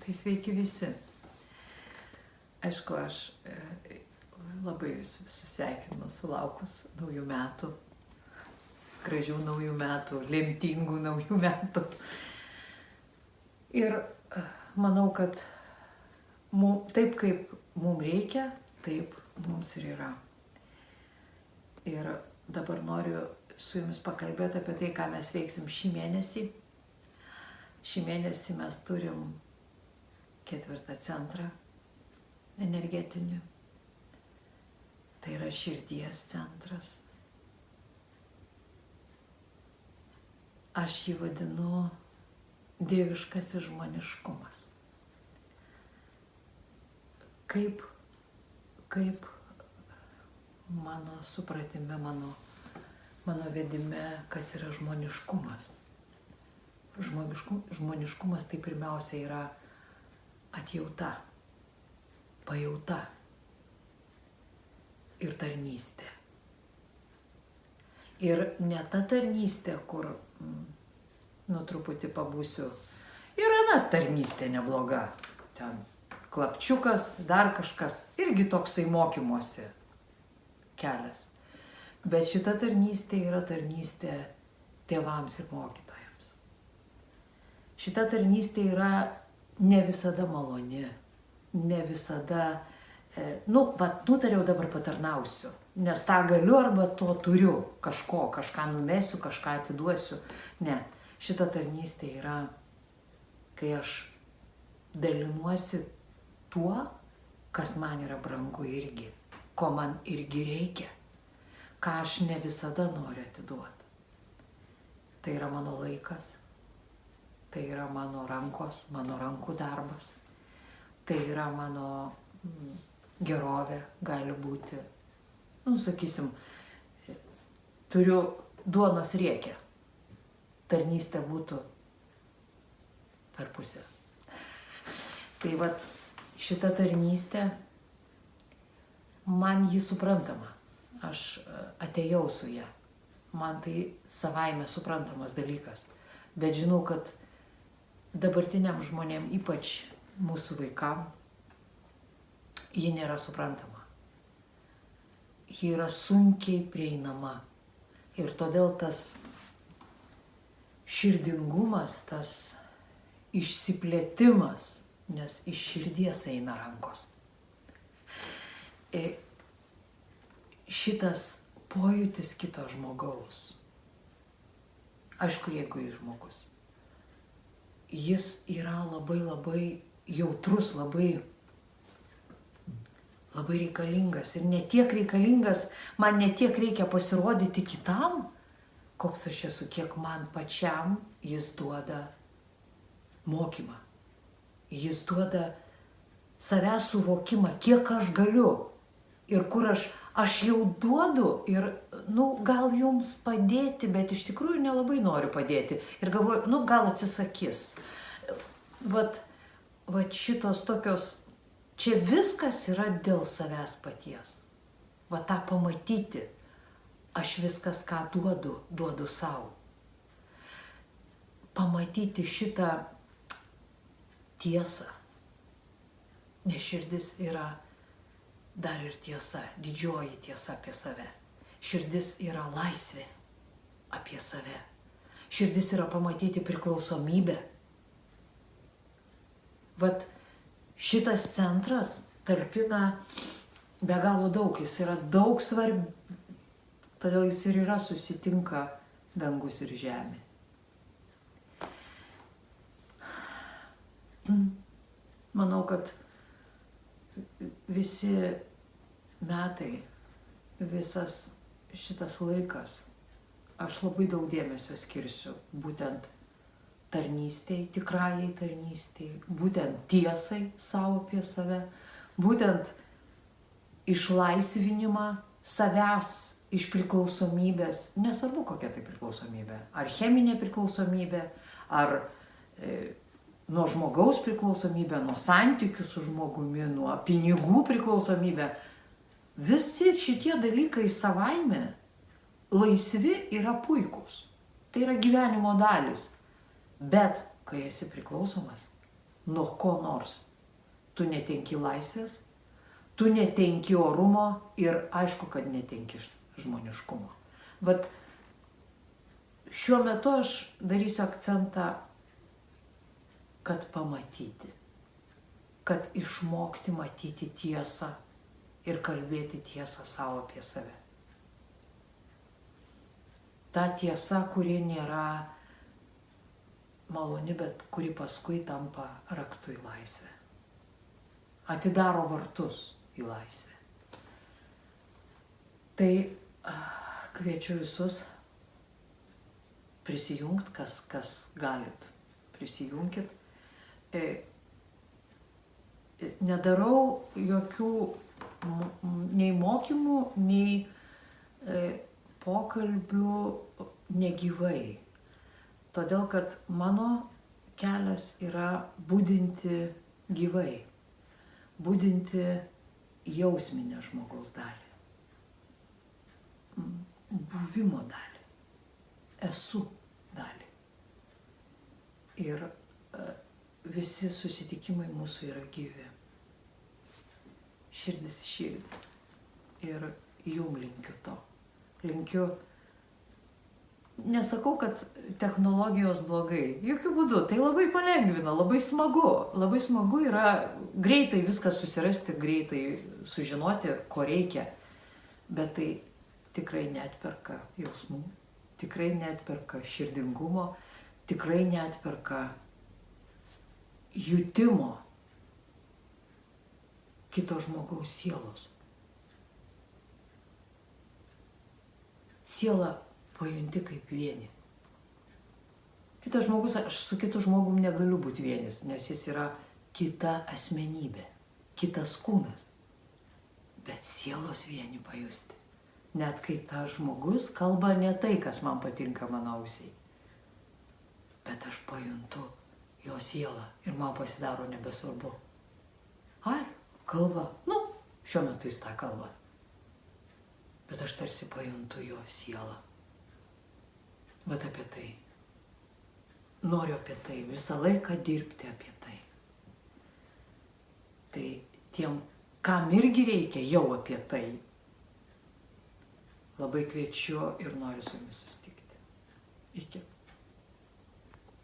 Tai sveiki visi. Aišku, aš labai susveikinu sulaukus naujų metų, gražių naujų metų, lemtingų naujų metų. Ir manau, kad taip kaip mums reikia, taip mums ir yra. Ir dabar noriu su jumis pakalbėti apie tai, ką mes veiksim šį mėnesį. Šį mėnesį mes turim 4 centrą energetinį. Tai yra širdies centras. Aš jį vadinu dieviškasis žmoniškumas. Kaip mano supratime, mano vedime, kas yra žmoniškumas. Žmoniškumas tai pirmiausia yra atjauta, pajauta ir tarnystė. Ir ne ta tarnystė, kur, truputį pabūsiu, yra tarnystė nebloga. Ten klapčiukas, dar kažkas, irgi toksai mokymosi kelias. Bet šita tarnystė yra tarnystė tėvams ir mokytojams. Šita tarnystė yra ne visada maloni, ne visada, nutariau dabar patarnausiu, nes tą galiu arba to turiu, kažką numesiu, kažką atiduosiu. Ne, šita tarnystė yra, kai aš dalinuosi tuo, kas man yra brangu irgi, ko man irgi reikia, ką aš ne visada noriu atiduoti. Tai yra mano laikas. Tai yra mano rankos, mano rankų darbas. Tai yra mano gerovė, gali būti. Sakysim, turiu duonos riekę. Tarnystė būtų per pusę. Tai vat šita tarnystė, man jį suprantama. Aš atėjau su ją. Man tai savaime suprantamas dalykas. Bet žinau, kad dabartiniam žmonėm, ypač mūsų vaikam, ji nėra suprantama. Ji yra sunkiai prieinama. Ir todėl tas širdingumas, tas išsiplėtimas, nes iš širdies eina rankos. Šitas pojūtis kito žmogaus, aišku, jeigu jis žmogus, jis yra labai jautrus, labai reikalingas. Ir ne tiek reikalingas, man ne tiek reikia pasirodyti kitam, koks aš esu, kiek man pačiam jis duoda mokymą. Jis duoda savęs suvokimą, kiek aš galiu ir kur aš jau duodu ir, gal jums padėti, bet iš tikrųjų nelabai noriu padėti. Ir galvoju, gal atsisakys. Vat šitos tokios, čia viskas yra dėl savęs paties. Va tą pamatyti, aš viskas, ką duodu savo. Pamatyti šitą tiesą. Nes širdis yra dar ir tiesa, didžioji tiesa apie save. Širdis yra laisvė apie save. Širdis yra pamatyti priklausomybę. Vat šitas centras talpina be galo daug, jis yra daug svarbi, todėl jis ir yra susitinka dangus ir žemė. Manau, kad visi metai, visas šitas laikas, aš labai daug dėmesio skirsiu būtent tarnystei, tikrajai tarnystei, būtent tiesai savo apie save, būtent išlaisvinimą savęs iš priklausomybės, nesvarbu kokia tai priklausomybė, ar cheminė priklausomybė, ar nuo žmogaus priklausomybė, nuo santykių su žmogumi, nuo pinigų priklausomybė. Visi šitie dalykai savaime laisvi yra puikūs. Tai yra gyvenimo dalis. Bet kai esi priklausomas, nuo ko nors. Tu netenki laisvės, tu netenki orumo ir aišku, kad netenki žmoniškumo. Vat šiuo metu aš darysiu akcentą, kad pamatyti, kad išmokti matyti tiesą ir kalbėti tiesą savo apie save. Ta tiesa, kuri nėra maloni, bet kuri paskui tampa raktu į laisvę. Atidaro vartus į laisvę. Tai kviečiu visus prisijungti, kas galit. Prisijunkit. Nedarau jokių nei mokymų, nei pokalbių negyvai. Todėl, kad mano kelias yra budinti gyvai, budinti jausminę žmogaus dalį, buvimo dalį, esu dalį. Ir visi susitikimai mūsų yra gyvi. Širdis į širdį. Ir jum linkiu to. Linkiu, nesakau, kad technologijos blogai, jokių būdų, tai labai palengvina, labai smagu. Labai smagu yra greitai viską susirasti, greitai sužinoti, ko reikia. Bet tai tikrai neatperka jausmų, tikrai neatperka širdingumo, tikrai neatperka jutimo kito žmogaus sielos. Sielą pajunti kaip vieni. Kitas žmogus, aš su kitu žmogum negaliu būti vienis, nes jis yra kita asmenybė, kitas kūnas. Bet sielos vieni pajusti. Net kai tas žmogus kalba ne tai, kas man patinka mano ausiai. Bet aš pajuntu jo sielą ir man pasidaro nebesvarbu. Ai, kalba, šiuo metu jis tą kalba. Bet aš tarsi pajuntu jo sielą. Bet apie tai. Noriu apie tai, visą laiką dirbti apie tai. Tai tiem, kam irgi reikia jau apie tai, labai kviečiu ir noriu su jumis susitikti. Iki.